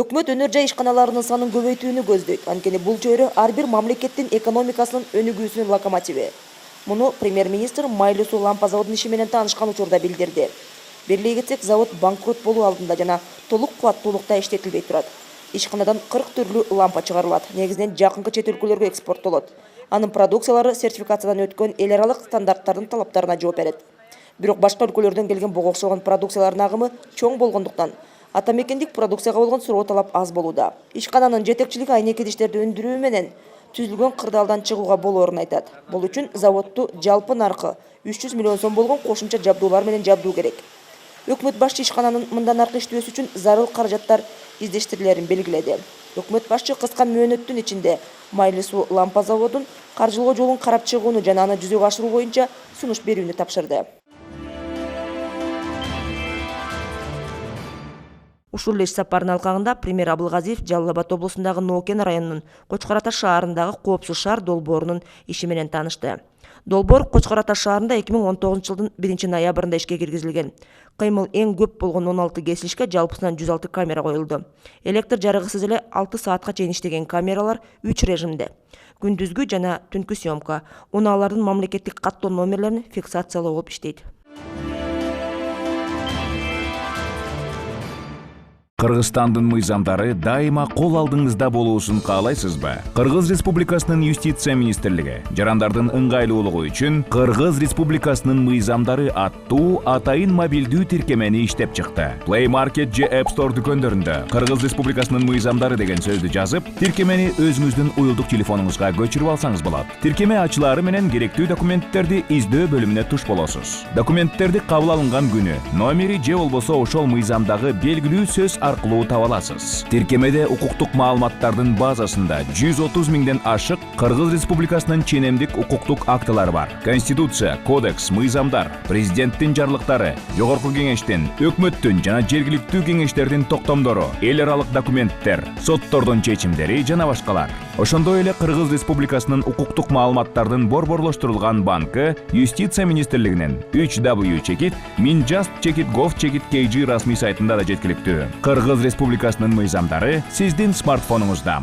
Өкмөт өнөр жай ишканаларынын санын көбөйтүүнү көздөйт. Анткени бул чөйрө ар бир мамлекеттин экономикасынын өнүгүүсүнүн локомотиви. Муну премьер-министр майлуу суу лампа заводунун иши менен таанышкан учурда билдирди. Берлей кетсек, завод банкрот болуу алдында жана толук кубаттуулукта иштетилбей турат. Ишканадан 40 түрлүү лампа чыгарылат. Негизинен жакынкы чет өлкөлөргө экспорттолот. Анын продукциялары сертификациядан өткөн эл аралык стандарттардын талаптарына жооп берет. Бирок башка өлкөлөрдөн келген буга окшогон продукциялардын агымы чоң болгондуктан ата мекендик продукцияга болгон суроо талап аз болууда. Ишкананын жетекчилиги айнек идиштерди өндүрүү менен түзүлгөн кырдаалдан чыгууга болоорун айтат. Бул үчүн заводду жалпы наркы 300 миллион сом болгон кошумча жабдуулар менен жабдуу керек. Өкмөт башчы ишкананын мындан аркы иштөөсү үчүн зарыл каражаттар издештирилерин белгиледи. Өкмөт башчы кыска мөөнөттүн ичинде майлуу суу лампа заводун каржылоо жолун карап чыгууну жана аны жүзөгө ашыруу боюнча сунуш берүүнү тапшырды. Ушул эле иш сапарынын алкагында премьер Абылгазиев Жалал Абад облусундагы Ноокен районунун Кочкор Ата шаарындагы коопсуз шаар долбоорунун иши менен таанышты. Долбоор Кочкор Ата шаарында 2019 жылдын 1-ноябрында ишке киргизилген. Кыймыл эң көп болгон 16 кесилишке жалпысынан 106 камера коюлду. Электр жарыгысыз эле 6 саатка чейин иштеген камералар 3 режимде. Күндүзгү жана түнкү съемка, унаалардын мамлекеттик каттоо номерлерин фиксациялоо болуп иштейт. Кыргызстандын мыйзамдары дайыма кол алдыңызда болуусун каалайсызбы? Кыргыз Республикасынын Юстиция министрлиги жарандардын ыңгайлуулугу үчүн Кыргыз Республикасынын мыйзамдары аттуу атайын мобилдүү тиркемени иштеп чыкты. Play Market же App Store дүкөндөрүндө Кыргыз Республикасынын мыйзамдары деген сөздү жазып, тиркемени өзүңүздүн уюлдук телефонуңузга көчүрүп алсаңыз болот. Тиркеме ачылаары менен керектүү документтерди издөө бөлүмүнө туш болосуз. Документтерди кабыл алынган күнү, номери же болбосо ошол мыйзамдагы белгилүү сөз аркылуу таба аласыз. Тиркемеде укуктук маалыматтардын базасында 130 миңден ашык Кыргыз Республикасынын ченемдик укуктук актылары бар. Конституция, кодекс, мыйзамдар, президенттин жарлыктары, жогорку кеңештин, өкмөттүн жана жергиликтүү кеңештердин токтомдору, эл аралык документтер, соттордун чечимдери жана башкалар. Ошондой эле Кыргыз Республикасынын укуктук маалыматтардын борборлоштурулган банкы Юстиция министрлигинин www.minjust.gov.kg расмий сайтында да жеткиликтүү. Кыргыз Республикасынын мыйзамдары сиздин смартфонуңузда.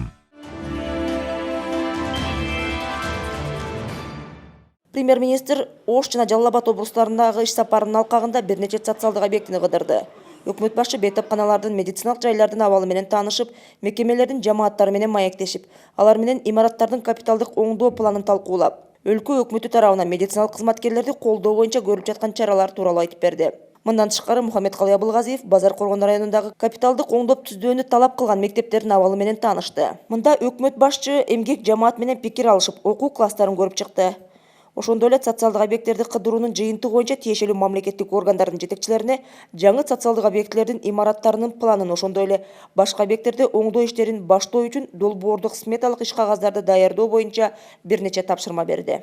Премьер-министр Ош жана Жалал Абад облустарындагы иш сапарынын алкагында бир нече социалдык объектини кыдырды. Өкмөт башчы бейтапканалардын, медициналык жайлардын абалы менен таанышып, мекемелердин жамааттары менен маектешип, алар менен имараттардын капиталдык оңдоо планын талкуулап, өлкө өкмөтү тарабынан медициналык кызматкерлерди колдоо боюнча көрүлүп жаткан чаралар тууралуу айтып берди. Мындан тышкары Мухаммедкалый Абылгазиев Базар Коргон районундагы капиталдык оңдоп түздүүнү талап кылган мектептердин абалы менен таанышты. Мында өкмөт башчы эмгек жамаат менен пикир алышып, окуу класстарын көрүп чыкты. Ошондой эле социалдык объекттерди кыдыруунун жыйынтыгы боюнча тиешелүү мамлекеттик органдардын жетекчилерине жаңы социалдык объектилердин имараттарынын планын, ошондой эле башка объекттерди оңдоо иштерин баштоо үчүн долбоордук сметалык иш кагаздарды даярдоо боюнча бир нече тапшырма берди.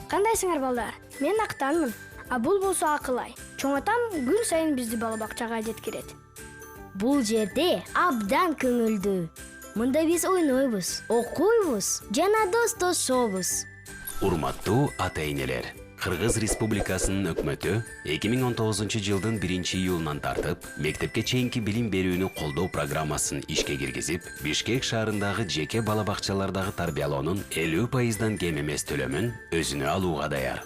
Кандайсыңар балдар? Мен Актанмын. А бул болсо Акылай. Чоң атам күн сайын бизди бала бакчага жеткирет. Бул жерде абдан көңүлдүү. Мында биз ойнойбуз, окуйбуз жана достошобуз. Урматтуу ата-энелер, Кыргыз Республикасынын өкмөтү 2019 жылдын 1-июлунан тартып, мектепке чейинки билим берүүнү колдоо программасын ишке киргизип, Бишкек шаарындагы жеке бала бакчалардагы тарбиялоонун 50% кем эмес төлөмүн өзүнө алууга даяр.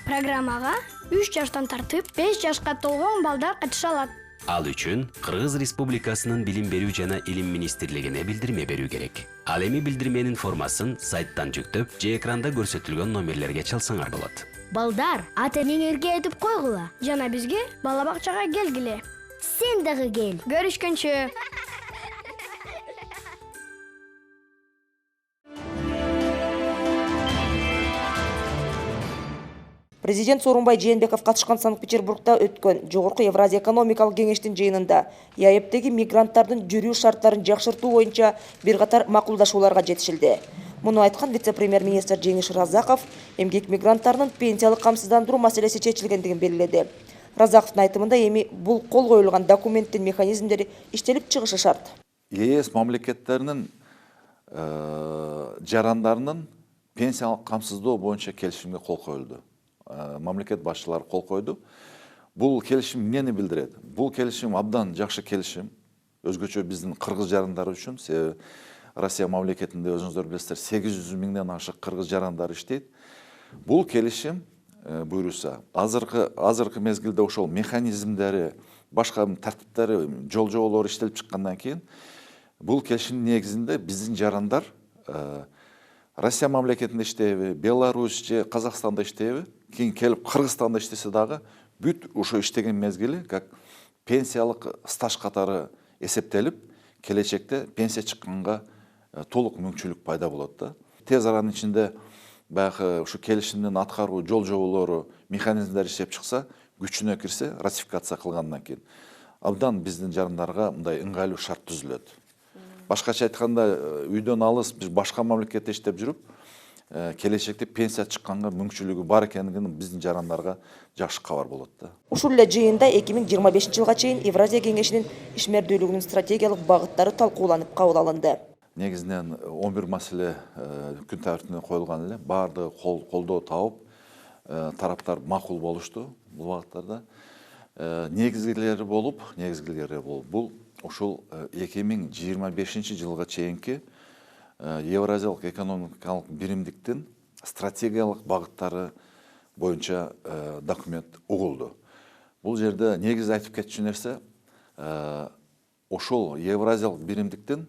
Программага 3 жаштан тартып 5 жашка толгон балдар катыша алат. Ал үчүн Кыргыз Республикасынын билим берүү жана илим министрлигине билдирме берүү керек. Ал эми билдирменин формасын сайттан жүктөп, же экранда көрсөтүлгөн номерлерге чалсаңар болот. Балдар, ата-энеңерге айтып койгула. Жана бизге бала бакчага келгиле. Сен дагы кел. Көрүшкөнчө. Президент Сооронбай Жээнбеков катышкан Санкт-Петербургда өткөн Жогорку Евразия экономикалык кеңештин жыйынында ЯЭПтеги мигранттардын жүрүү шарттарын жакшыртуу боюнча бир катар макулдашууларга жетишилди. Муну айткан вице-премьер-министр Жеңиш Разаков эмгек мигранттарынын пенсиялык камсыздандыруу маселеси чечилгендигин белгиледи. Разаковдун айтымында эми бул кол коюлган документтин механизмдери иштелип чыгышы шарт. ЕС мамлекеттеринин жарандарынын пенсиялык камсыздоо боюнча келишимге кол коюлду. мамлекет башчылары кол койду. Бул келишим эмнени билдирет? Бул келишим абдан жакшы келишим. Өзгөчө биздин кыргыз жарандары үчүн. Себеби Россия мамлекетинде өзүңүздөр билесиздер 800 миңден ашык кыргыз жарандары иштейт. Бул келишим буйруса азыркы мезгилде ошол механизмдери, башка тартиптери, жол жоболору иштелип чыккандан кийин бул келишимдин негизинде биздин жарандар Россия мамлекетинде иштейби, Беларусь же Казакстанда иштейби, кийин келип Кыргызстанда иштесе дагы бүт ошо иштеген мезгили как пенсиялык стаж катары эсептелип, келечекте пенсия чыкканга толук мүмкүнчүлүк пайда болот да. Тез аранын ичинде баягы ушу келишимдин аткаруу жол жоболору, механизмдер иштеп чыкса, күчүнө кирсе, ратификация кылгандан кийин абдан биздин жарандарга мындай ыңгайлуу шарт түзүлөт. Башкача айтканда, үйдөн алыс биз башка мамлекетте иштеп жүрүп, келечекте пенсия чыкканга мүмкүнчүлүгү бар экендигин биздин жарандарга жакшы кабар болот да. Ушул эле жыйында 2025 жылга чейин Евразия кеңешинин ишмердүүлүгүнүн стратегиялык багыттары талкууланып кабыл алынды. Негизинен 11 маселе күн тартибине коюлган эле, баардыгы колдоо тауып, тараптар макул болушту бул багыттарда. Негизгилери болуп, бул ушул 2025 жылга чейинки Евразиялык экономикалык биримдиктин стратегиялык багыттары боюнча документ угулду. Бул жерде негизи айтып кетчү нерсе, ошол Евразиялык биримдиктин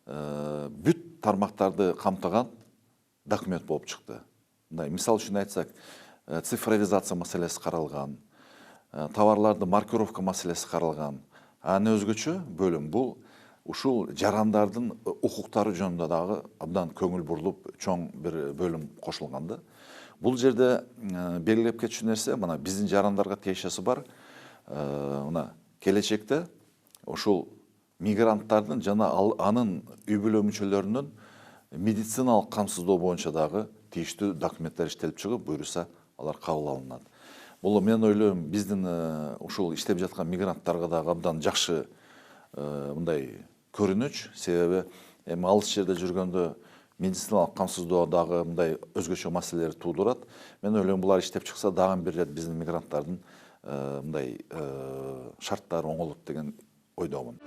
бүт тармактарды камтыган документ болуп чыкты. Мисал үчүн айтсак, цифровизация маселеси каралган, товарларды маркировка маселеси каралган. Аны өзгөчө бөлүм бул ушул жарандардын укуктары жөнүндө дагы абдан көңүл бурулуп чоң бир бөлүм кошулган да. Бул жерде белгилеп кетчү нерсе, мына биздин жарандарга тиешеси бар. Мына келечекте ушул мигранттардын жана анын үй бүлө мүчөлөрүнүн медициналык камсыздоо боюнча дагы тийиштүү документтер иштелип чыгып, буйруса алар кабыл алынат. Бул мен ойлойм биздин ушул иштеп жаткан мигранттарга дагы абдан жакшы мындай көрүнүч, себеби эми алыс жерде жүргөндө медициналык камсыздоо дагы мындай өзгөчө маселелер туудурат. Мен ойлойм булар иштеп чыкса дагы бир рет биздин мигранттардын мындай шарттары оңолот деген ойдомун.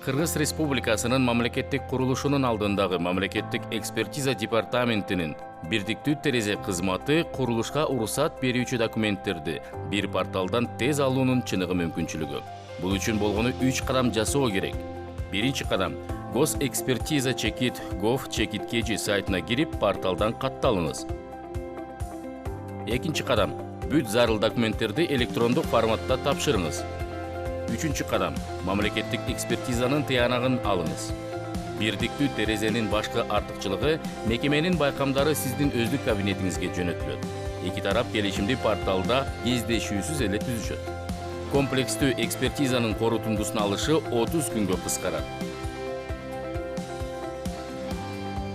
Кыргыз Республикасынын мамлекеттик курулушунун алдындагы мамлекеттик экспертиза департаментинин бирдиктүү терезе кызматы курулушка уруксат берүүчү документтерди бир порталдан тез алуунун чыныгы мүмкүнчүлүгү. Бул үчүн болгону 3 кадам жасоо керек. Биринчи кадам Госэкспертиза чекит gov.kg сайтына кирип порталдан катталыңыз. Экинчи кадам бүт зарыл документтерди электрондук форматта тапшырыңыз. Үчүнчү кадам мамлекеттик экспертизанын тыянагын алыңыз. Бирдиктүү терезенин башкы артыкчылыгы мекеменин байкамдары сиздин өздүк кабинетиңизге жөнөтүлөт. Эки тарап келишимди порталда кездешүүсүз эле түзүшөт. Комплекстүү экспертизанын корутундусун алышы 30 күнгө кыскарат.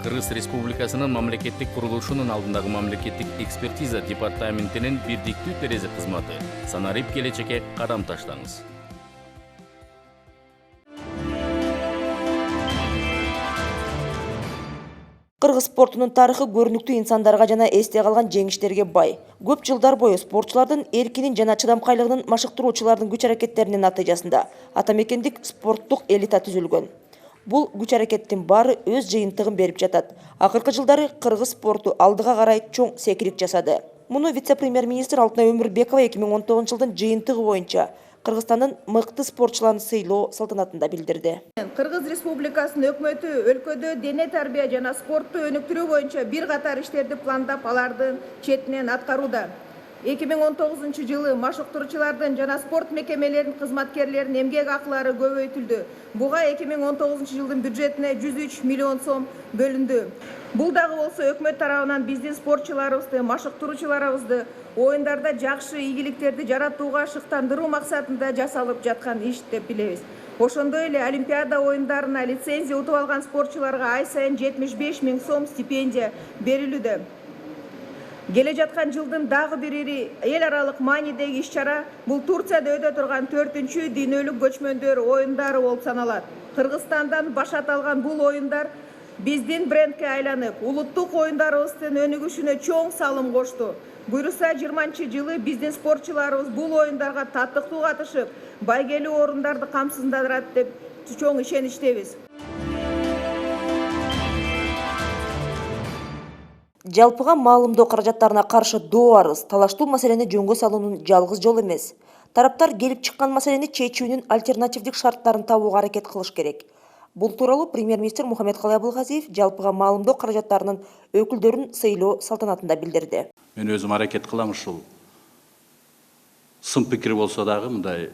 Кыргыз Республикасынын мамлекеттик курулушунун алдындагы мамлекеттик экспертиза департаментинин бирдиктүү терезе кызматы санарип келечекке кадам таштаңыз. Кыргыз спортунун тарыхы көрүнүктүү инсандарга жана эсте калган жеңиштерге бай. Көп жылдар бою спортчулардын эркинин жана чыдамкайлыгынын машыктыруучулардын күч аракеттеринин натыйжасында атамекендик спорттук элита түзүлгөн. Бул күч аракеттин баары өз жыйынтыгын берип жатат. Акыркы жылдары кыргыз спорту алдыга карай чоң секирик жасады. Муну вице-премьер-министр Алтынай Өмүрбекова 2019 жылдын жыйынтыгы боюнча Кыргызстандын мыкты спортчуларын сыйлоо салтанатында билдирди. Кыргыз Республикасынын өкмөтү өлкөдө дене тарбия жана спортту өнүктүрүү боюнча бир катар иштерди пландап, алардын четинен аткарууда. 2019 жылы машыктыруучулардын жана спорт мекемелеринин кызматкерлеринин эмгек акылары көбөйтүлдү. Буга 2019 жылдын бюджетине 103 миллион сом бөлүндү. Бул дагы болсо өкмөт тарабынан биздин спортчуларыбызды, машыктыруучуларыбызды оюндарда жакшы ийгиликтерди жаратууга шыктандыруу максатында жасалып жаткан иш деп билебиз. Ошондой эле Олимпиада оюндарына лицензия утуп алган спортчуларга ай сайын 75 миң сом стипендия берилүүдө. Келе жаткан жылдын дагы бир ири эл аралык маанидеги иш-чара бул Турцияда өтө турган 4-дүйнөлүк көчмөндөр оюндары болуп саналат. Кыргызстандан баш аталган бул оюндар биздин брендке айланып, улуттук оюндарыбыздын өнүгүшүнө чоң салым кошту. Буюрса 20-жылы биздин спортчуларыбыз бул оюндарга татыктуу катышып, байгелүү орундарды камсыздандырат деп чоң ишеничтебиз. Жалпыга маалымдоо каражаттарына каршы доо арыз талаштуу маселени жөнгө салуунун жалгыз жолу эмес. Тараптар келип чыккан маселени чечүүнүн альтернативдик шарттарын табууга аракет кылыш керек. Бул тууралуу премьер-министр Мухаммедкалый Абылгазиев жалпыга маалымдоо каражаттарынын өкүлдөрүн сыйлоо салтанатында билдирди. Мен өзүм аракет кылам ушул сын пикир болсо дагы мындай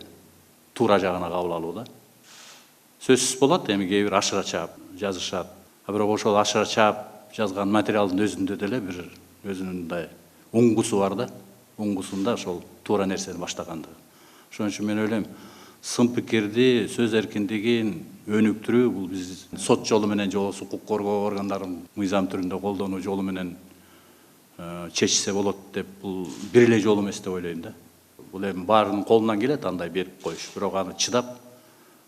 туура жагына кабыл алууда. Сөзсүз болот, эми кээ бир ашыра чаап жазышат. Бирок ошол ашыра чаап жазган материалдын өзүндө деле бир өзүнүн мындай уңгусу бар да. Уңгусунда ошол туура нерсени баштагандыгы. Ошон үчүн мен ойлойм, сын пикирди, сөз эркиндигин өнүктүрүү бул биз сот жолу менен же болбосо укук коргоо органдарын мыйзам түрүндө колдонуу жолу менен чечсе болот деп бул бир эле жол эмес деп ойлойм да. Бул эми баарынын колунан келет андай берип коюш, бирок аны чыдап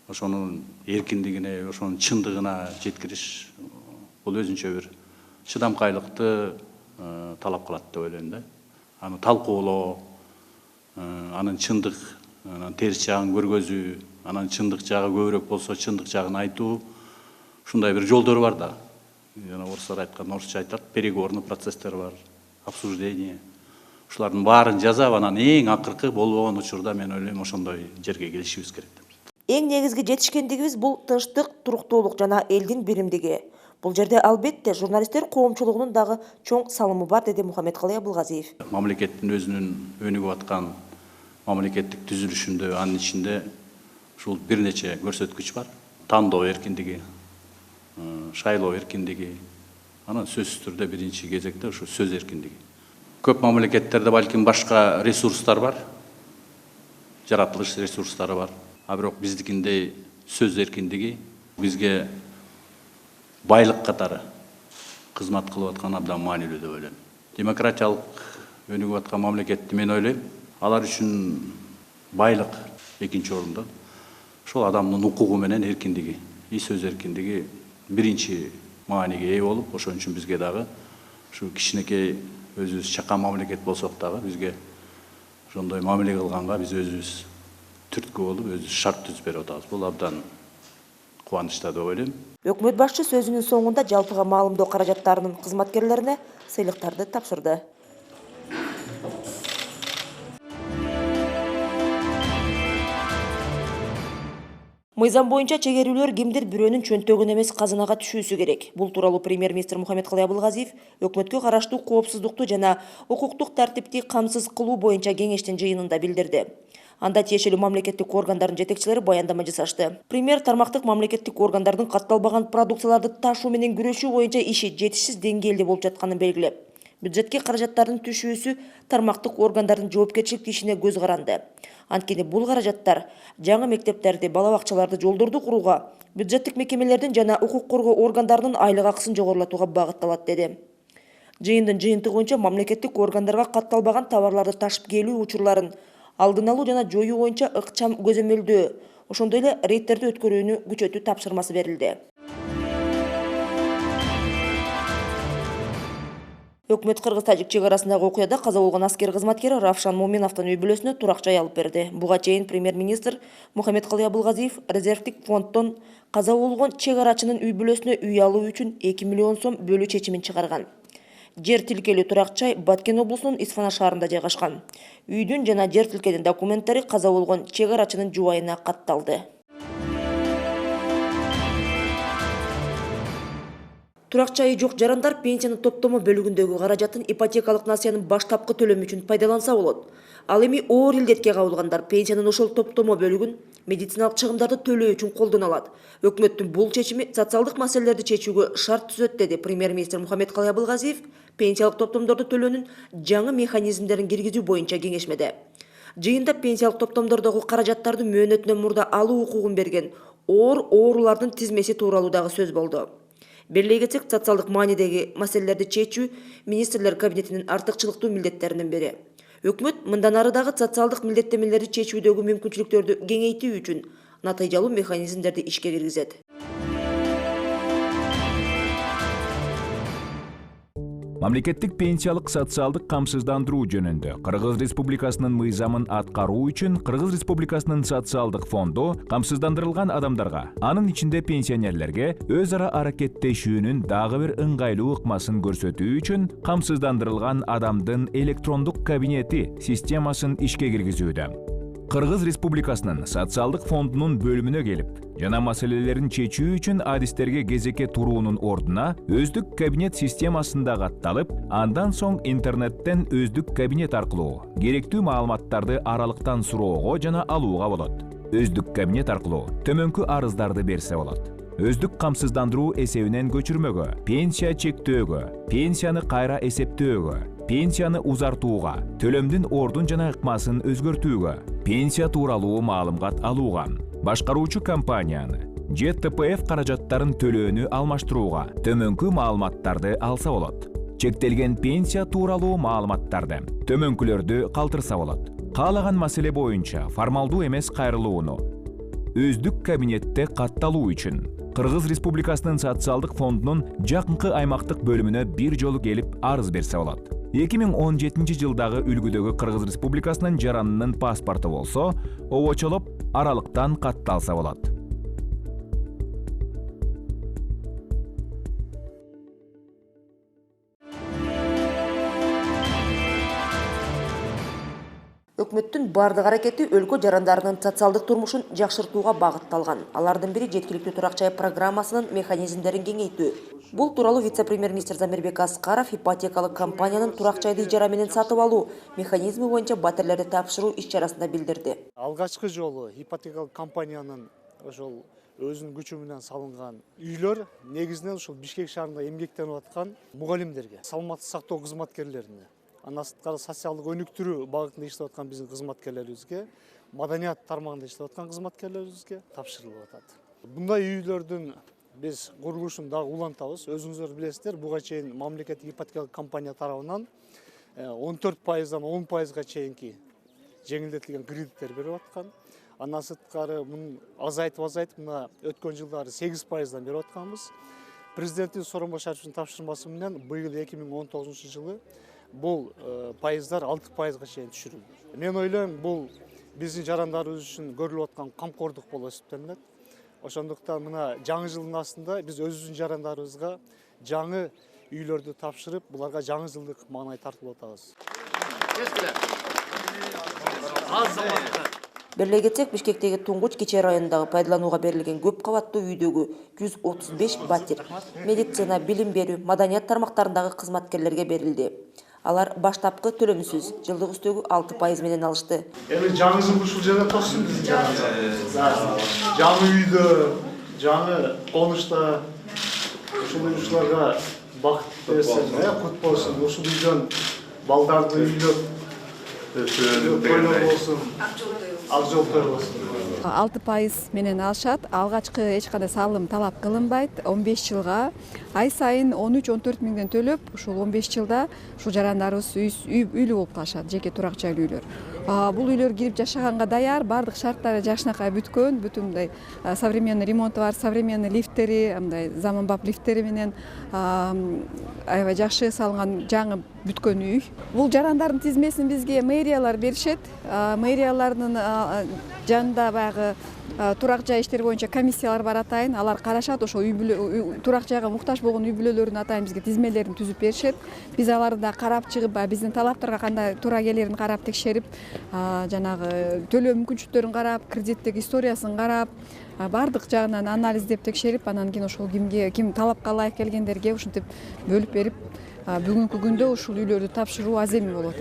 ошонун эркиндигине, ошонун чындыгына жеткириш бул өзүнчө бир чыдамкайлыкты талап кылат деп ойлойм да. Аны талкуулоо, анын чындык, анын терс жагын көргөзүү, анын чындык жагы көбүрөөк болсо чындык жагын айтуу, ушундай бир жолдору бар да. Жана орустар айткан, орусча айтат, переговорный процесстер бар, обсуждение. Ушулардын баарын жасап, анан эң акыркы болбогон учурда мен ойлойм ошондой жерге келишибиз керек деп. Эң негизги жетишкендигибиз бул тынчтык, туруктуулук жана элдин биримдиги. Бул жерде албетте журналисттер коомчулугунун дагы чоң салымы бар, деди Мухаммедкалый Абылгазиев. Мамлекеттин өзүнүн өнүгүп аткан мамлекеттик түзүлүшүндө, анын ичинде ушул бир нече көрсөткүч бар. Тандоо эркиндиги, шайлоо эркиндиги, анан сөзсүз түрдө биринчи кезекте ушу сөз эркиндиги. Көп мамлекеттерде балким башка ресурстар бар, жаратылыш ресурстары бар. А бирок биздикиндей сөз эркиндиги бизге байлык катары кызмат кылып аткан абдан маанилүү деп ойлойм. Демократиялык өнүгүп аткан мамлекетти мен ойлойм, алар үчүн байлык экинчи орунда. Ошол адамдын укугу менен эркиндиги, сөз эркиндиги биринчи мааниге ээ болуп, ошон үчүн бизге дагы ушу кичинекей өзүбүз чакан мамлекет болсок дагы бизге ошондой мамиле кылганга биз өзүбүз түрткү болуп, өзүбүз шарт түзүп берип атабыз. Бул абдан кубанычта деп ойлойм. Өкмөт башчы сөзүнүн соңунда жалпыга маалымдоо каражаттарынын кызматкерлерине сыйлыктарды тапшырды. Мыйзам боюнча чегерүүлөр кимдир бирөөнүн чөнтөгүн эмес казынага түшүүсү керек. Бул тууралуу премьер-министр Мухаммедкалый Абылгазиев өкмөткө караштуу коопсуздукту жана укуктук тартипти камсыз кылуу боюнча кеңештин жыйынында билдирди. Анда тиешелүү мамлекеттик органдардын жетекчилери баяндама жасашты. Премьер тармактык мамлекеттик органдардын катталбаган продукцияларды ташуу менен күрөшүү боюнча иши жетишсиз деңгээлде болуп жатканын белгилеп, бюджетке каражаттардын түшүүсү тармактык органдардын жоопкерчиликтүү ишине көз каранды. Анткени бул каражаттар жаңы мектептерди, бала бакчаларды, жолдорду курууга, бюджеттик мекемелердин жана укук коргоо органдарынын айлык акысын жогорулатууга багытталат, деди. Жыйындын жыйынтыгы боюнча мамлекеттик органдарга катталбаган товарларды ташып келүү учурларын алдын алуу жана жоюу боюнча ыкчам көзөмөлдөө, ошондой эле рейдтерди өткөрүүнү күчөтүү тапшырмасы берилди. Өкмөт кыргыз-тажик чек арасындагы окуяда каза болгон аскер кызматкери Равшан Моминовдун үй бүлөсүнө турак жай алып берди. Буга чейин премьер-министр Мухаммедкалый Абылгазиев резервдик фонддон каза болгон чек арачынын үй бүлөсүнө үй алуу үчүн 2 миллион сом бөлүү чечимин чыгарган. Жер тилкелүү турак жай Баткен облусунун Исфана шаарында жайгашкан. Үйдүн жана жер тилкенин документтери каза болгон чек арачынын жубайына катталды. Турак жайы жок жарандар пенсияны топтомо бөлүгүндөгү каражатын ипотекалык насыянын баштапкы төлөмү үчүн пайдаланса болот. Ал эми оор илдетке кабылгандар пенсиянын ошол топтомо бөлүгүн медициналык чыгымдарды төлөө үчүн колдоно алат. Өкмөттүн бул чечими социалдык маселелерди чечүүгө шарт түзөт, деди премьер-министр Мухаммедкалый Абылгазиев пенсиялык топтомдорду төлөөнүн жаңы механизмдерин киргизүү боюнча кеңешмеде. Жыйында пенсиялык топтомдордогу каражаттарды мөөнөтүнөн мурда алуу укугун берген оорулардын тизмеси тууралуу дагы сөз болду. Белгилей кетсек, социалдык маанидеги маселелерди чечүү министрлер кабинетинин артыкчылыктуу милдеттеринин бири. Өкмөт мындан ары дагы социалдык милдеттемелерди чечүүдөгү мүмкүнчүлүктөрдү кеңейтүү үчүн натыйжалуу механизмдерди ишке киргизет. Мамлекеттик пенсиялык социалдык камсыздандыруу жөнүндө Кыргыз Республикасынын мыйзамын аткаруу үчүн Кыргыз Республикасынын социалдык фонду камсыздандырылган адамдарга, анын ичинде пенсионерлерге өз ара аракеттешүүнүн дагы бир ыңгайлуу ыкмасын көрсөтүү үчүн камсыздандырылган адамдын электрондук кабинети системасын ишке киргизүүдө. Кыргыз Республикасынын социалдык фондунун бөлүмүнө келип, жана маселелерин чечүү үчүн адистерге кезекке туруунун ордуна өздүк кабинет системасында катталып, андан соң интернеттен өздүк кабинет аркылуу керектүү маалыматтарды аралыктан суроого жана алууга болот. Өздүк кабинет аркылуу төмөнкү арыздарды берсе болот. Өздүк камсыздандыруу эсебинен көчүрмөгө, пенсия чектөөгө, пенсияны кайра эсептөөгө, пенсияны узартууга, төлөмдүн ордун жана ыкмасын өзгөртүүгө, пенсия тууралуу маалымат алууга, башкаруучу компанияны же ТПФ каражаттарын төлөөнү алмаштырууга төмөнкү маалыматтарды алса болот. Чектелген пенсия тууралуу маалыматтарды төмөнкүлөрдү калтырса болот. Каалаган маселе боюнча формалдуу эмес кайрылууну өздүк кабинетте катталуу үчүн Кыргыз Республикасынын социалдык фондунун жакынкы аймактык бөлүмүнө бир жолу келип арыз берсе болот. 2017 жылдагы үлгүдөгү Кыргыз Республикасынын жаранынын паспорту болсо, обочолоп аралыктан катталса болот. Өкмөттүн бардык аракети өлкө жарандарынын социалдык турмушун жакшыртууга багытталган. Алардын бири жеткиликтүү турак жай программасынын механизмдерин кеңейтүү. Бул тууралуу вице-премьер-министр Замирбек Аскаров ипотекалык компаниянын турак жайды ижара менен сатып алуу механизми боюнча батирлерди тапшыруу иш-чарасында билдирди. Алгачкы жолу ипотекалык компаниянын ошол өзүнүн күчү менен салынган үйлөр негизинен ушул Бишкек шаарында эмгектенип аткан мугалимдерге, саламаттык сактоо кызматкерлерине, андан сырткары социалдык өнүктүрүү багытында иштеп аткан биздин кызматкерлерибизге, маданият тармагында иштеп аткан кызматкерлерибизге тапшырылып атат. Мындай үйлөрдүн биз курулушун дагы улантабыз. Өзүңүздөр билесиздер, буга чейин мамлекеттик ипотекалык компания тарабынан 14%дан 10%га чейинки жеңилдетилген кредиттер берип аткан. Андан сырткары муну азайтып мына өткөн жылдары 8%дан берип атканбыз. Президенттин Сооронбай Башаровичтин тапшырмасы менен быйыл 2019 жылы бул пайыздар 6%га чейин түшүрүлдү. Мен ойлойм, бул биздин жарандарыбыз үчүн көрүлүп аткан камкордук болуп эсептелинет. Ошондуктан мына жаңы жылдын астында биз өзүбүздүн жарандарыбызга жаңы үйлөрдү тапшырып, буларга жаңы жылдык маанай тартып атабыз. Беле кетсек, Бишкектеги Туңгуч Кече районундагы пайдаланууга берилген көп кабаттуу үйдөгү 135 батир медицина, билим берүү, маданият тармактарындагы кызматкерлерге берилди. Алар баштапкы төлөмсүз жылдык үстөгү 6% менен алышты. Эми жаңы жыл ушул жерде тосун биз жаңы үйдө, жаңы конушта ушуларга бакыт берсин, кут болсун. Ушул үйдөн балдарды үйлөп болсун. Ак жол той болсун. 6% менен алышат. Алгачкы эч кандай салым талап кылынбайт. 15 жылга ай сайын 13-14 миңден төлөп, ушул 15 жылда ушул жарандарыбыз үйлүү болуп калышат, жеке турак жайлуу үйлөр. Бул үйлөр кирип жашаганга даяр, бардык шарттары жакшынакай бүткөн, бүтүн мындай современный ремонту бар, современный лифтери, мындай заманбап лифтери менен аябай жакшы салынган жаңы бүткөн үй. Бул жарандардын тизмесин бизге мэриялар беришет. Мэриялардын жанында баягы турак жай иштери боюнча комиссиялар бар атайын. Алар карашат, ошо турак жайга муктаж болгон үй бүлөлөрүн атайын бизге тизмелерин түзүп беришет. Биз аларды да карап чыгып, биздин талаптарга кандай туура келерин карап текшерип, жанагы төлөө мүмкүнчүлүктөрүн карап, кредиттик историясын карап, бардык жагынан анализдеп текшерип, анан кийин ошол ким талапка ылайык келгендерге ушинтип бөлүп берип, бүгүнкү күндө ушул үйлөрдү тапшыруу аземи болот.